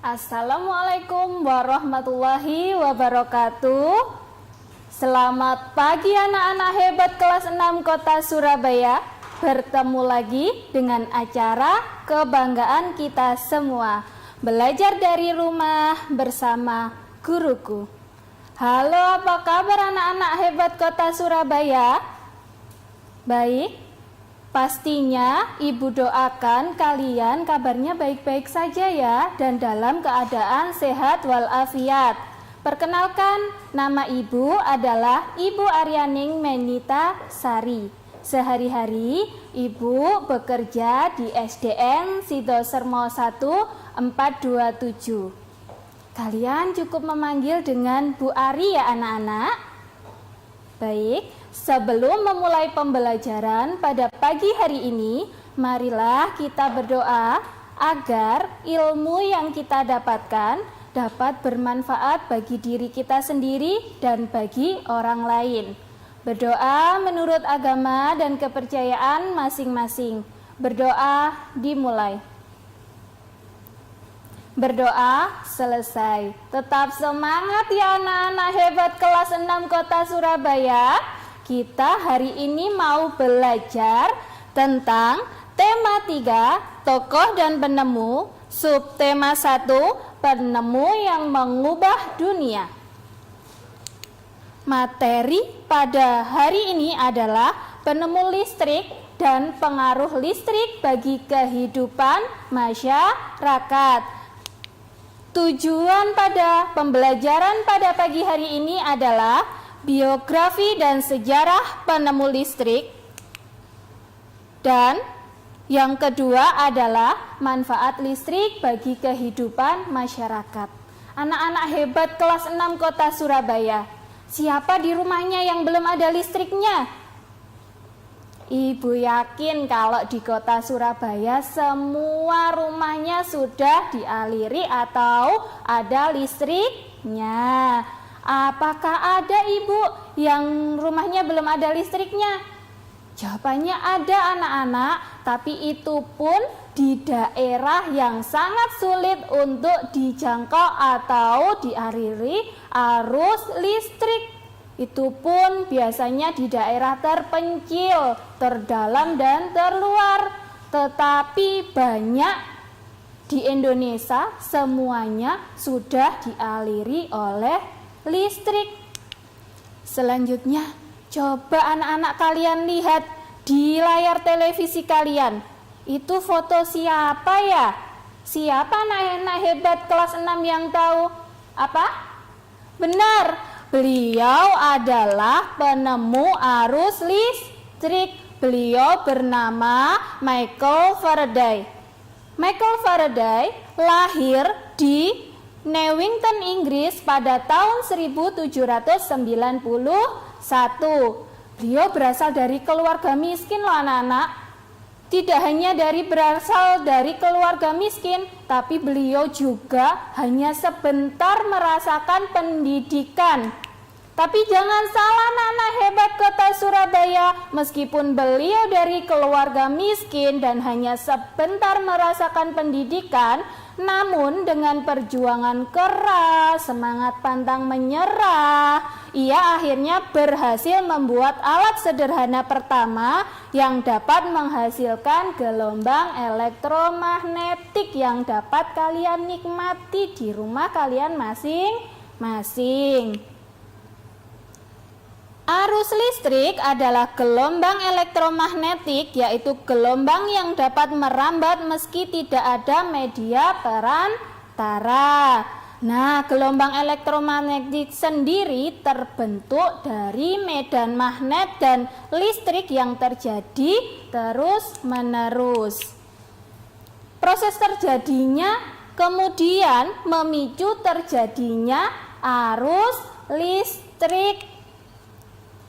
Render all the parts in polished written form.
Assalamualaikum warahmatullahi wabarakatuh. Selamat pagi anak-anak hebat kelas 6 Kota Surabaya. Bertemu lagi dengan acara kebanggaan kita semua, belajar dari rumah bersama guruku. Halo, apa kabar anak-anak hebat Kota Surabaya? Baik. Pastinya Ibu doakan kalian kabarnya baik-baik saja ya, dan dalam keadaan sehat walafiat. Perkenalkan, nama Ibu adalah Ibu Aryaning Menita Sari. Sehari-hari Ibu bekerja di SDN Sidosermo 1 427. Kalian cukup memanggil dengan Bu Ari ya anak-anak. Baik, sebelum memulai pembelajaran pada pagi hari ini, marilah kita berdoa agar ilmu yang kita dapatkan dapat bermanfaat bagi diri kita sendiri dan bagi orang lain. Berdoa menurut agama dan kepercayaan masing-masing. Berdoa dimulai. Berdoa selesai. Tetap semangat ya anak-anak hebat kelas 6 Kota Surabaya. Kita hari ini mau belajar tentang tema 3, tokoh dan penemu, subtema 1, penemu yang mengubah dunia. Materi pada hari ini adalah penemu listrik dan pengaruh listrik bagi kehidupan masyarakat. Tujuan pada pembelajaran pada pagi hari ini adalah biografi dan sejarah penemu listrik, dan yang kedua adalah manfaat listrik bagi kehidupan masyarakat. Anak-anak hebat kelas 6 Kota Surabaya, siapa di rumahnya yang belum ada listriknya? Ibu yakin kalau di Kota Surabaya semua rumahnya sudah dialiri atau ada listriknya. Apakah ada ibu yang rumahnya belum ada listriknya? Jawabannya ada anak-anak, tapi itu pun di daerah yang sangat sulit untuk dijangkau atau dialiri arus listrik. Itu pun biasanya di daerah terpencil, terdalam dan terluar. Tetapi banyak di Indonesia semuanya sudah dialiri oleh listrik. Selanjutnya, coba anak-anak kalian lihat di layar televisi kalian. Itu foto siapa ya? Siapa anak-anak hebat kelas 6 yang tahu? Apa? Benar. Beliau adalah penemu arus listrik. Beliau bernama Michael Faraday. Michael Faraday lahir di Newington, Inggris pada tahun 1791. Beliau berasal dari keluarga miskin loh anak-anak. Tidak hanya berasal dari keluarga miskin, tapi beliau juga hanya sebentar merasakan pendidikan. Tapi jangan salah anak-anak hebat Kota Surabaya, meskipun beliau dari keluarga miskin dan hanya sebentar merasakan pendidikan, namun dengan perjuangan keras, semangat pantang menyerah, ia akhirnya berhasil membuat alat sederhana pertama yang dapat menghasilkan gelombang elektromagnetik yang dapat kalian nikmati di rumah kalian masing-masing. Arus listrik adalah gelombang elektromagnetik, yaitu gelombang yang dapat merambat meski tidak ada media perantara. Nah, gelombang elektromagnetik sendiri terbentuk dari medan magnet dan listrik yang terjadi terus-menerus. Proses terjadinya kemudian memicu terjadinya arus listrik.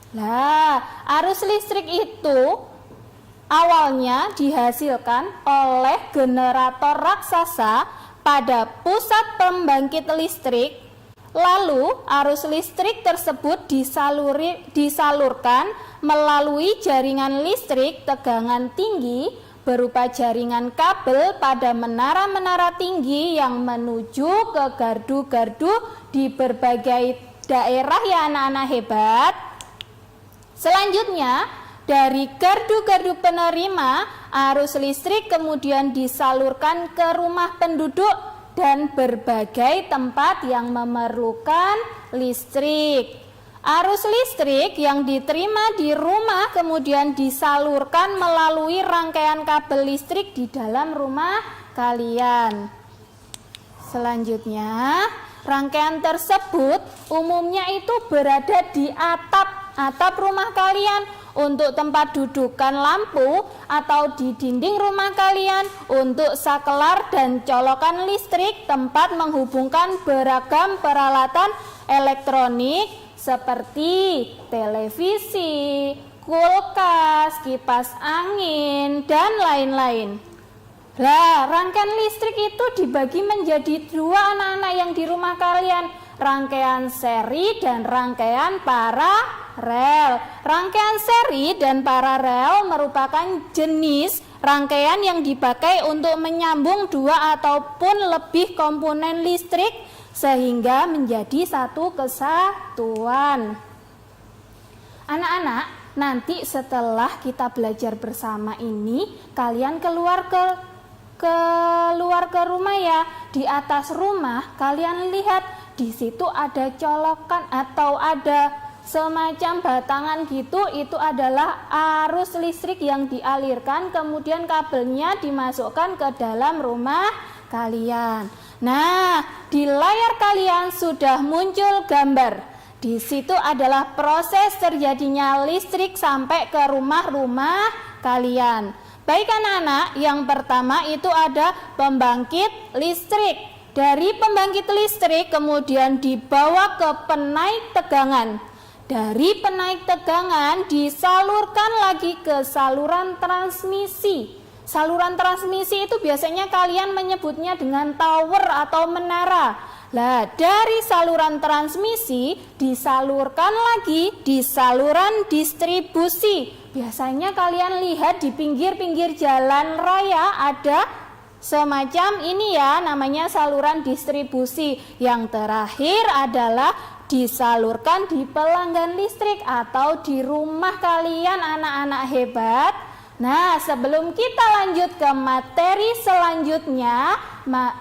Nah, arus listrik itu awalnya dihasilkan oleh generator raksasa pada pusat pembangkit listrik. Lalu arus listrik tersebut disalurkan melalui jaringan listrik tegangan tinggi berupa jaringan kabel pada menara-menara tinggi yang menuju ke gardu-gardu di berbagai daerah ya anak-anak hebat. Selanjutnya, dari gardu-gardu penerima, arus listrik kemudian disalurkan ke rumah penduduk dan berbagai tempat yang memerlukan listrik. Arus listrik yang diterima di rumah kemudian disalurkan melalui rangkaian kabel listrik di dalam rumah kalian. Selanjutnya, rangkaian tersebut umumnya itu berada di atap rumah kalian untuk tempat dudukan lampu atau di dinding rumah kalian untuk sakelar dan colokan listrik tempat menghubungkan beragam peralatan elektronik seperti televisi, kulkas, kipas angin, dan lain-lain. Lah, rangkaian listrik itu dibagi menjadi dua anak-anak yang di rumah kalian, rangkaian seri dan rangkaian paralel. Rangkaian seri dan paralel merupakan jenis rangkaian yang dipakai untuk menyambung dua ataupun lebih komponen listrik sehingga menjadi satu kesatuan. Anak-anak, nanti setelah kita belajar bersama ini, kalian keluar ke rumah ya. Di atas rumah kalian lihat di situ ada colokan atau ada semacam batangan gitu, itu adalah arus listrik yang dialirkan, kemudian kabelnya dimasukkan ke dalam rumah kalian. Nah, di layar kalian sudah muncul gambar. Di situ adalah proses terjadinya listrik sampai ke rumah-rumah kalian. Baik anak-anak, yang pertama itu ada pembangkit listrik. Dari pembangkit listrik kemudian dibawa ke penaik tegangan. Dari penaik tegangan disalurkan lagi ke saluran transmisi. Saluran transmisi itu biasanya kalian menyebutnya dengan tower atau menara. Lah, dari saluran transmisi disalurkan lagi di saluran distribusi. Biasanya kalian lihat di pinggir-pinggir jalan raya ada semacam ini ya, namanya saluran distribusi. Yang terakhir adalah disalurkan di pelanggan listrik atau di rumah kalian anak-anak hebat. Nah, sebelum kita lanjut ke materi selanjutnya,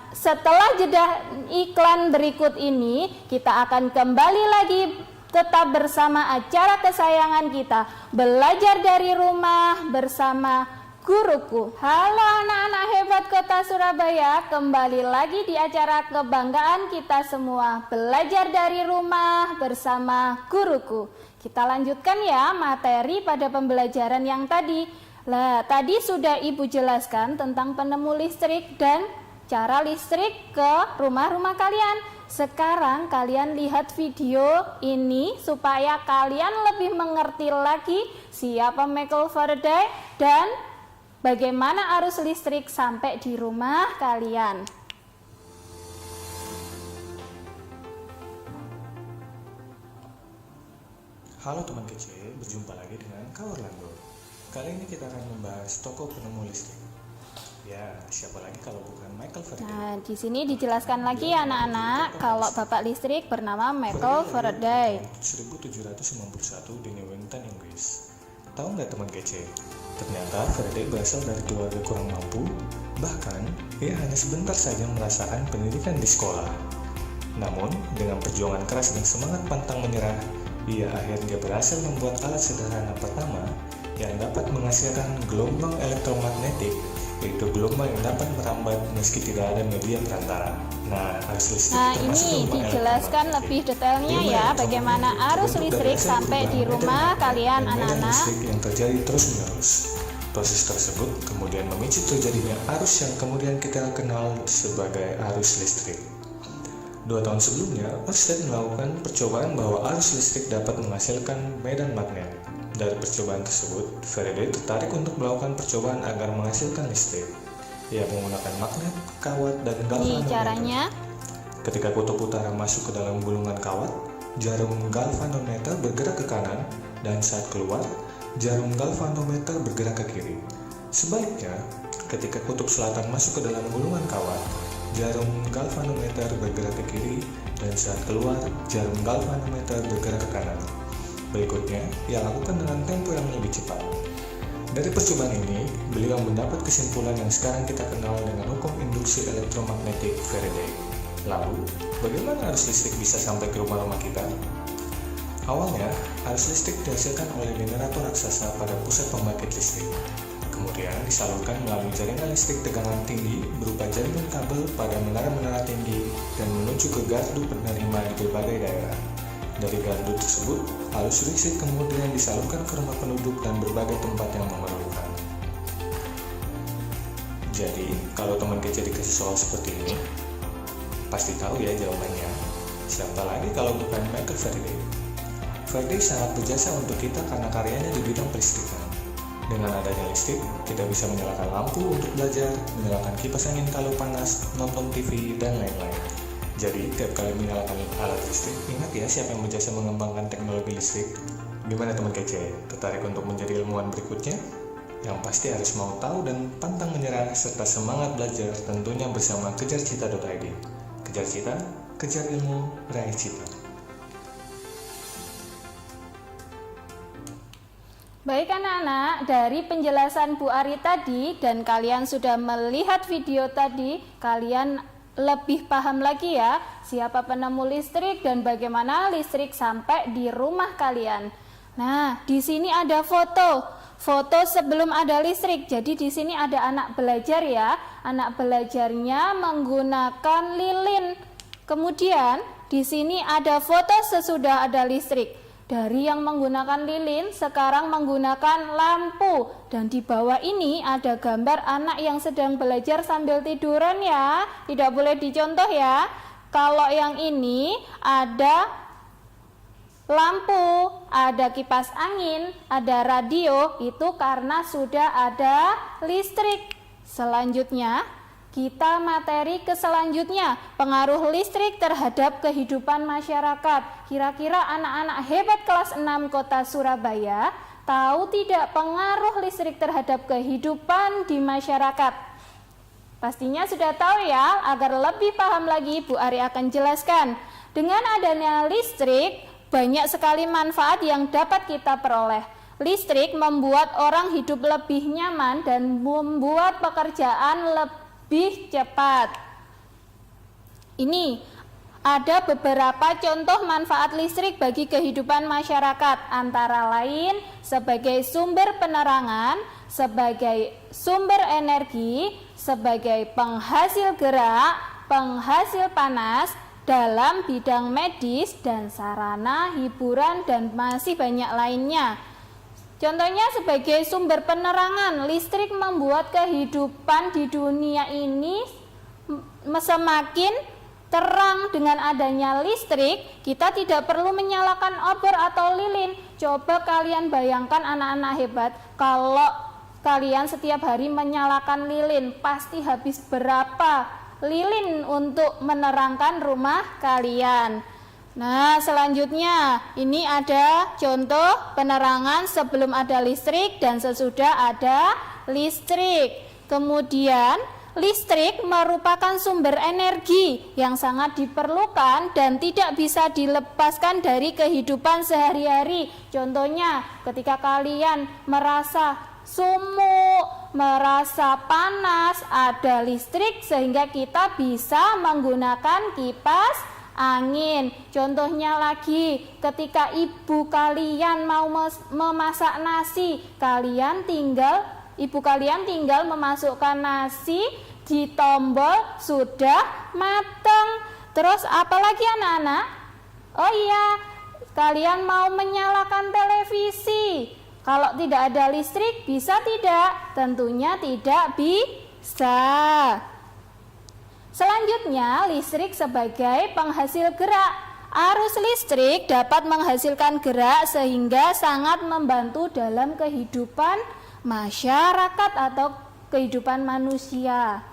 setelah jeda iklan berikut ini, kita akan kembali lagi tetap bersama acara kesayangan kita, belajar dari rumah bersama guruku. Halo anak-anak hebat Kota Surabaya, kembali lagi di acara kebanggaan kita semua, belajar dari rumah bersama guruku. Kita lanjutkan ya materi pada pembelajaran yang tadi. Lah, tadi sudah Ibu jelaskan tentang penemu listrik dan cara listrik ke rumah-rumah kalian. Sekarang kalian lihat video ini supaya kalian lebih mengerti lagi siapa Michael Faraday dan bagaimana arus listrik sampai di rumah kalian. Halo teman kecil, berjumpa lagi dengan Kak Orlando. Kali ini kita akan membahas tokoh penemu listrik. Ya, siapa lagi kalau bukan Michael Faraday. Nah, di sini dijelaskan lagi anak-anak kalau bapak listrik bernama Michael Faraday. 1791 di Newington, Inggris. Tahu nggak teman kece? Ternyata Faraday berasal dari keluarga kurang mampu. Bahkan, ia hanya sebentar saja merasakan pendidikan di sekolah. Namun, dengan perjuangan keras dan semangat pantang menyerah, ia akhirnya berhasil membuat alat sederhana pertama yang dapat menghasilkan gelombang elektromagnetik, yaitu gelombang yang dapat merambat meski tidak ada media perantara. Nah, arus listrik termasuk ini dijelaskan lebih detailnya ya, bagaimana arus listrik sampai di rumah kalian anak-anak. Listrik yang terjadi terus-menerus. Proses tersebut kemudian memicu terjadinya arus yang kemudian kita kenal sebagai arus listrik. 2 tahun sebelumnya, Ørsted melakukan percobaan bahwa arus listrik dapat menghasilkan medan magnet. Dari percobaan tersebut, Faraday tertarik untuk melakukan percobaan agar menghasilkan listrik. Ia menggunakan magnet, kawat, dan galvanometer. Caranya, ketika kutub utara masuk ke dalam gulungan kawat, jarum galvanometer bergerak ke kanan, dan saat keluar, jarum galvanometer bergerak ke kiri. Sebaliknya, ketika kutub selatan masuk ke dalam gulungan kawat, jarum galvanometer bergerak ke kiri dan saat keluar, jarum galvanometer bergerak ke kanan. Berikutnya, ia lakukan dengan tempo yang lebih cepat. Dari percobaan ini, beliau mendapat kesimpulan yang sekarang kita kenal dengan hukum induksi elektromagnetik Faraday. Lalu, bagaimana arus listrik bisa sampai ke rumah-rumah kita? Awalnya, arus listrik dihasilkan oleh generator raksasa pada pusat pembangkit listrik. Kemudian disalurkan melalui jaringan listrik tegangan tinggi berupa jaringan kabel pada menara-menara tinggi dan menuju ke gardu penerima di berbagai daerah. Dari gardu tersebut, arus listrik kemudian disalurkan ke rumah penduduk dan berbagai tempat yang memerlukan. Jadi, kalau teman kece dikasih soal seperti ini, pasti tahu ya jawabannya. Siapa lagi kalau bukan Michael Faraday? Faraday sangat berjasa untuk kita karena karyanya di bidang kelistrikan. Dengan adanya listrik, kita bisa menyalakan lampu untuk belajar, menyalakan kipas angin kalau panas, nonton TV, dan lain-lain. Jadi, tiap kali menyalakan alat listrik, ingat ya siapa yang berjasa mengembangkan teknologi listrik. Gimana teman kece? Tertarik untuk menjadi ilmuwan berikutnya? Yang pasti harus mau tahu dan pantang menyerah serta semangat belajar tentunya bersama kejarcita.id. Kejar cita, kejar ilmu, raih cita. Baik anak-anak, dari penjelasan Bu Ari tadi dan kalian sudah melihat video tadi, kalian lebih paham lagi ya siapa penemu listrik dan bagaimana listrik sampai di rumah kalian. Nah, di sini ada foto sebelum ada listrik. Jadi di sini ada anak belajar ya. Anak belajarnya menggunakan lilin. Kemudian di sini ada foto sesudah ada listrik. Dari yang menggunakan lilin, sekarang menggunakan lampu. Dan di bawah ini ada gambar anak yang sedang belajar sambil tiduran ya. Tidak boleh dicontoh ya. Kalau yang ini ada lampu, ada kipas angin, ada radio, itu karena sudah ada listrik. Selanjutnya, kita materi ke selanjutnya, pengaruh listrik terhadap kehidupan masyarakat. Kira-kira anak-anak hebat kelas 6 kota Surabaya tahu tidak pengaruh listrik terhadap kehidupan di masyarakat? Pastinya sudah tahu ya. Agar lebih paham lagi, Bu Ari akan jelaskan. Dengan adanya listrik, banyak sekali manfaat yang dapat kita peroleh. Listrik membuat orang hidup lebih nyaman dan membuat pekerjaan lebih cepat. Ini ada beberapa contoh manfaat listrik bagi kehidupan masyarakat, antara lain sebagai sumber penerangan, sebagai sumber energi, sebagai penghasil gerak, penghasil panas, dalam bidang medis dan sarana hiburan dan masih banyak lainnya. Contohnya sebagai sumber penerangan, listrik membuat kehidupan di dunia ini semakin terang. Dengan adanya listrik, kita tidak perlu menyalakan obor atau lilin. Coba kalian bayangkan anak-anak hebat, kalau kalian setiap hari menyalakan lilin, pasti habis berapa lilin untuk menerangkan rumah kalian. Nah, selanjutnya ini ada contoh penerangan sebelum ada listrik dan sesudah ada listrik. Kemudian listrik merupakan sumber energi yang sangat diperlukan dan tidak bisa dilepaskan dari kehidupan sehari-hari. Contohnya ketika kalian merasa sumuk, merasa panas, ada listrik sehingga kita bisa menggunakan kipas angin. Contohnya lagi, ketika ibu kalian mau memasak nasi, ibu kalian tinggal memasukkan nasi di tombol, sudah matang. Terus apalagi anak-anak? Oh iya, kalian mau menyalakan televisi. Kalau tidak ada listrik, bisa tidak? Tentunya tidak bisa. Selanjutnya, listrik sebagai penghasil gerak. Arus listrik dapat menghasilkan gerak sehingga sangat membantu dalam kehidupan masyarakat atau kehidupan manusia.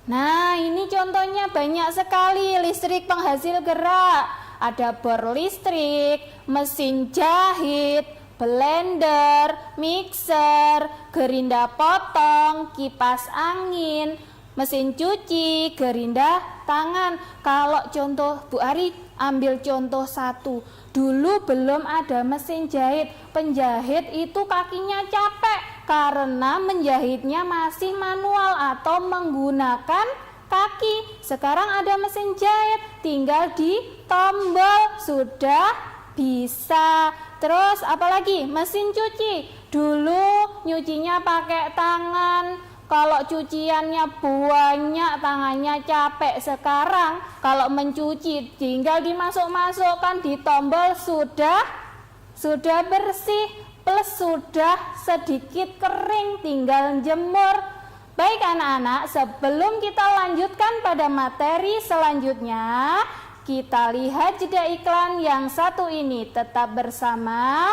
Nah, ini contohnya banyak sekali listrik penghasil gerak. Ada bor listrik, mesin jahit, blender, mixer, gerinda potong, kipas angin, mesin cuci, gerinda tangan. Kalau contoh Bu Ari ambil contoh satu, dulu belum ada mesin jahit. Penjahit itu kakinya capek karena menjahitnya masih manual atau menggunakan kaki. Sekarang ada mesin jahit, tinggal di tombol sudah bisa. Terus apalagi mesin cuci, dulu nyucinya pakai tangan. Kalau cuciannya banyak, tangannya capek. Sekarang kalau mencuci tinggal dimasukkan di tombol sudah bersih, plus sudah sedikit kering, tinggal jemur. Baik anak-anak, sebelum kita lanjutkan pada materi selanjutnya, kita lihat jeda iklan yang satu ini. Tetap bersama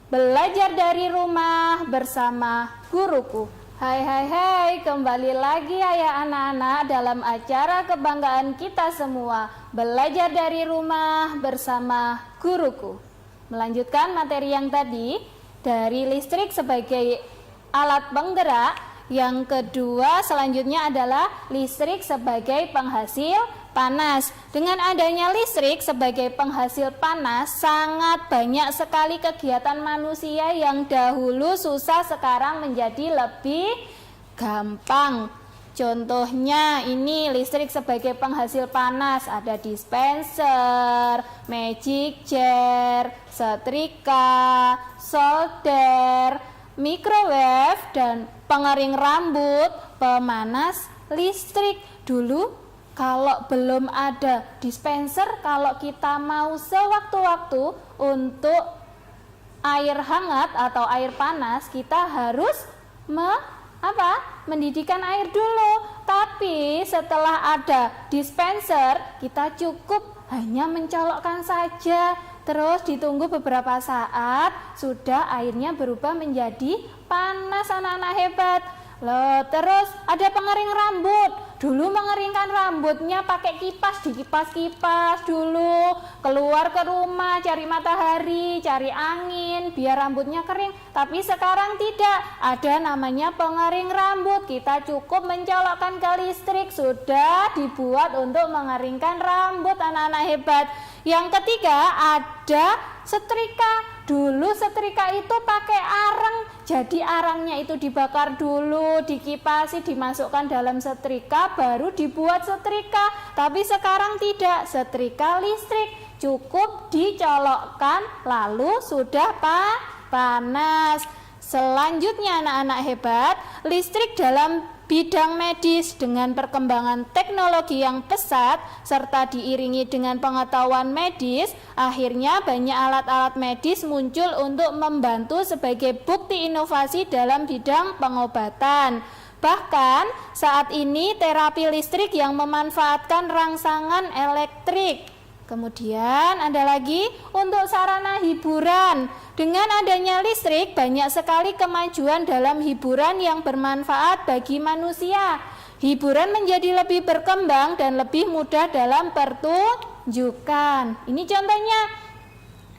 Belajar dari Rumah bersama Guruku. Hai, kembali lagi ya anak-anak dalam acara kebanggaan kita semua, Belajar dari Rumah bersama Guruku. Melanjutkan materi yang tadi, dari listrik sebagai alat penggerak. Yang kedua selanjutnya adalah listrik sebagai penghasil panas. Dengan adanya listrik sebagai penghasil panas, sangat banyak sekali kegiatan manusia yang dahulu susah sekarang menjadi lebih gampang. Contohnya ini listrik sebagai penghasil panas, ada dispenser, magic jar, setrika, solder, microwave, dan pengering rambut, pemanas listrik. Dulu kalau belum ada dispenser, kalau kita mau sewaktu-waktu untuk air hangat atau air panas, kita harus mendidihkan air dulu. Tapi setelah ada dispenser, kita cukup hanya mencolokkan saja. Terus ditunggu beberapa saat, sudah airnya berubah menjadi panas anak-anak hebat. Loh, terus ada pengering rambut. Dulu mengeringkan rambutnya pakai kipas, dikipas-kipas dulu. Keluar ke rumah, cari matahari, cari angin, biar rambutnya kering. Tapi sekarang tidak, ada namanya pengering rambut. Kita cukup mencolokkan ke listrik, sudah dibuat untuk mengeringkan rambut anak-anak hebat. Yang ketiga ada setrika. Dulu setrika itu pakai arang, jadi arangnya itu dibakar dulu, dikipasi, dimasukkan dalam setrika, baru dibuat setrika. Tapi sekarang tidak, setrika listrik, cukup dicolokkan lalu sudah panas. Selanjutnya anak-anak hebat, listrik dalam bidang medis. Dengan perkembangan teknologi yang pesat serta diiringi dengan pengetahuan medis, akhirnya banyak alat-alat medis muncul untuk membantu sebagai bukti inovasi dalam bidang pengobatan. Bahkan saat ini terapi listrik yang memanfaatkan rangsangan elektrik. Kemudian ada lagi untuk sarana hiburan. Dengan adanya listrik, banyak sekali kemajuan dalam hiburan yang bermanfaat bagi manusia. Hiburan menjadi lebih berkembang dan lebih mudah dalam pertunjukan. Ini contohnya,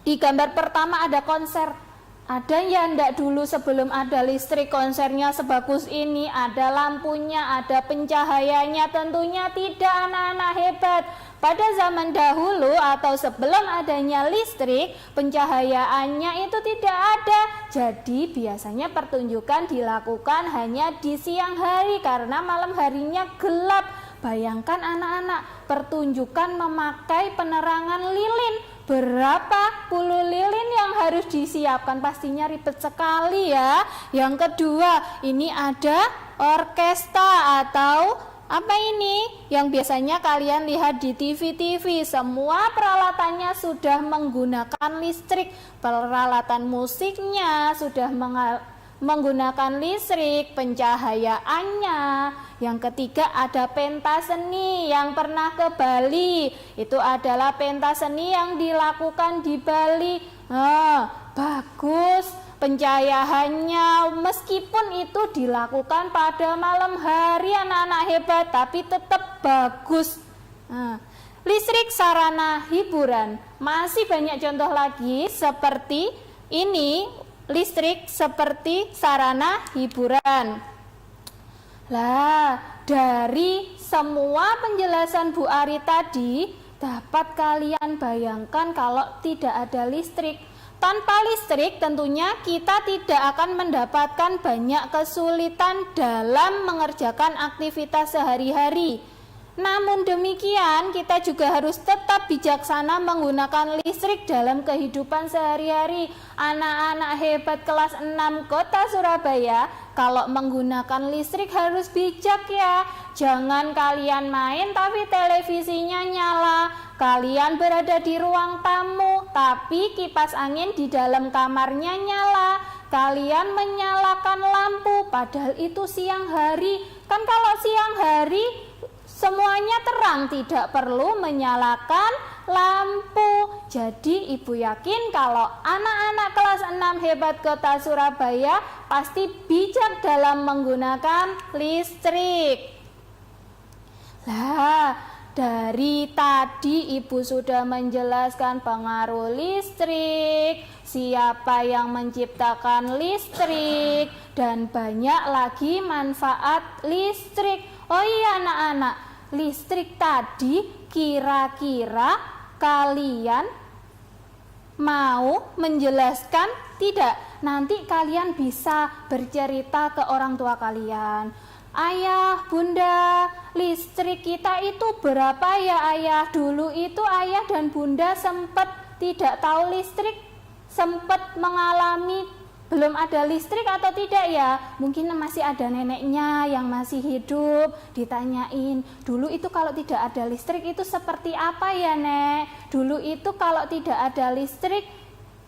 di gambar pertama ada konser. Ada ya enggak dulu sebelum ada listrik konsernya sebagus ini, ada lampunya, ada pencahayanya? Tentunya tidak anak-anak hebat. Pada zaman dahulu atau sebelum adanya listrik, pencahayaannya itu tidak ada. Jadi biasanya pertunjukan dilakukan hanya di siang hari karena malam harinya gelap. Bayangkan anak-anak, pertunjukan memakai penerangan lilin. Berapa puluh lilin yang harus disiapkan, pastinya ribet sekali ya. Yang kedua, ini ada orkestra atau apa ini yang biasanya kalian lihat di TV-TV. Semua peralatannya sudah menggunakan listrik. Peralatan musiknya sudah menggunakan listrik, pencahayaannya. Yang ketiga ada pentas seni. Yang pernah ke Bali, itu adalah pentas seni yang dilakukan di Bali. Bagus pencahayaannya, meskipun itu dilakukan pada malam hari anak-anak hebat, tapi tetap bagus. Listrik sarana hiburan, masih banyak contoh lagi seperti Ini listrik seperti sarana hiburan. Lah, dari semua penjelasan Bu Ari tadi, dapat kalian bayangkan kalau tidak ada listrik. Tanpa listrik tentunya kita tidak akan mendapatkan banyak kesulitan dalam mengerjakan aktivitas sehari-hari. Namun demikian, kita juga harus tetap bijaksana menggunakan listrik dalam kehidupan sehari-hari. Anak-anak hebat kelas 6 Kota Surabaya, kalau menggunakan listrik harus bijak ya. Jangan kalian main tapi televisinya nyala. Kalian berada di ruang tamu, tapi kipas angin di dalam kamarnya nyala. Kalian menyalakan lampu, padahal itu siang hari. Kan kalau siang hari semuanya terang, tidak perlu menyalakan lampu. Jadi ibu yakin kalau anak-anak kelas 6 hebat Kota Surabaya pasti bijak dalam menggunakan listrik. Lah, dari tadi ibu sudah menjelaskan pengaruh listrik, siapa yang menciptakan listrik, dan banyak lagi manfaat listrik. Oh iya anak-anak, listrik tadi kira-kira kalian mau menjelaskan tidak? Nanti kalian bisa bercerita ke orang tua kalian. Ayah, bunda, listrik kita itu berapa ya ayah? Dulu itu ayah dan bunda sempat tidak tahu listrik, sempat mengalami belum ada listrik atau tidak ya? Mungkin masih ada neneknya yang masih hidup, ditanyain, dulu itu kalau tidak ada listrik itu seperti apa ya nek? Dulu itu kalau tidak ada listrik,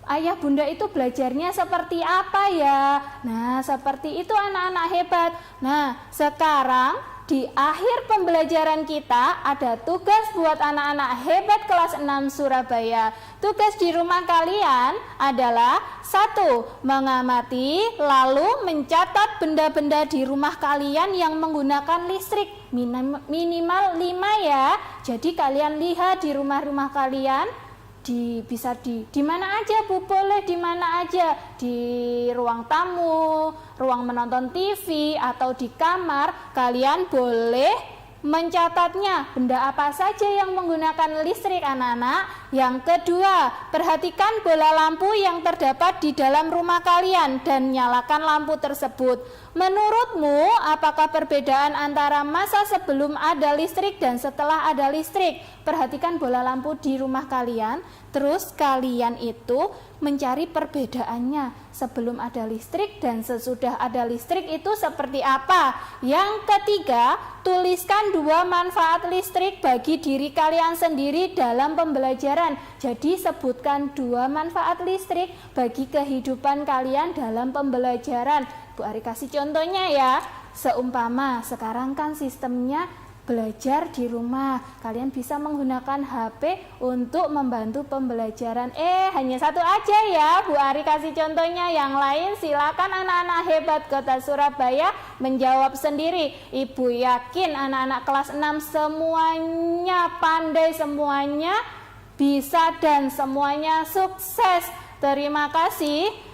ayah bunda itu belajarnya seperti apa ya? Nah, seperti itu anak-anak hebat. Nah, sekarang di akhir pembelajaran kita ada tugas buat anak-anak hebat kelas 6 Surabaya. Tugas di rumah kalian adalah 1. Mengamati lalu mencatat benda-benda di rumah kalian yang menggunakan listrik minimal 5 ya. Jadi kalian lihat di rumah-rumah kalian bisa di mana aja Bu, boleh di mana aja, di ruang tamu, ruang menonton TV atau di kamar, kalian boleh mencatatnya benda apa saja yang menggunakan listrik anak-anak. Yang kedua, perhatikan bola lampu yang terdapat di dalam rumah kalian dan nyalakan lampu tersebut. Menurutmu apakah perbedaan antara masa sebelum ada listrik dan setelah ada listrik? Perhatikan bola lampu di rumah kalian, terus kalian itu mencari perbedaannya sebelum ada listrik dan sesudah ada listrik itu seperti apa. Yang ketiga, tuliskan 2 manfaat listrik bagi diri kalian sendiri dalam pembelajaran. Jadi sebutkan 2 manfaat listrik bagi kehidupan kalian dalam pembelajaran. Bu Ari kasih contohnya ya. Seumpama sekarang kan sistemnya belajar di rumah, kalian bisa menggunakan HP untuk membantu pembelajaran. Hanya 1 aja ya Bu Ari kasih contohnya, yang lain silakan anak-anak hebat Kota Surabaya menjawab sendiri. Ibu yakin anak-anak kelas 6 semuanya pandai, semuanya bisa dan semuanya sukses. Terima kasih.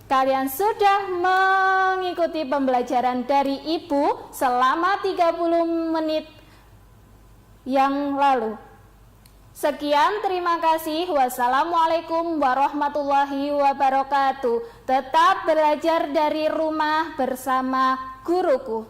Kalian sudah mengikuti pembelajaran dari Ibu selama 30 menit yang lalu. Sekian, terima kasih. Wassalamualaikum warahmatullahi wabarakatuh. Tetap belajar dari rumah bersama guruku.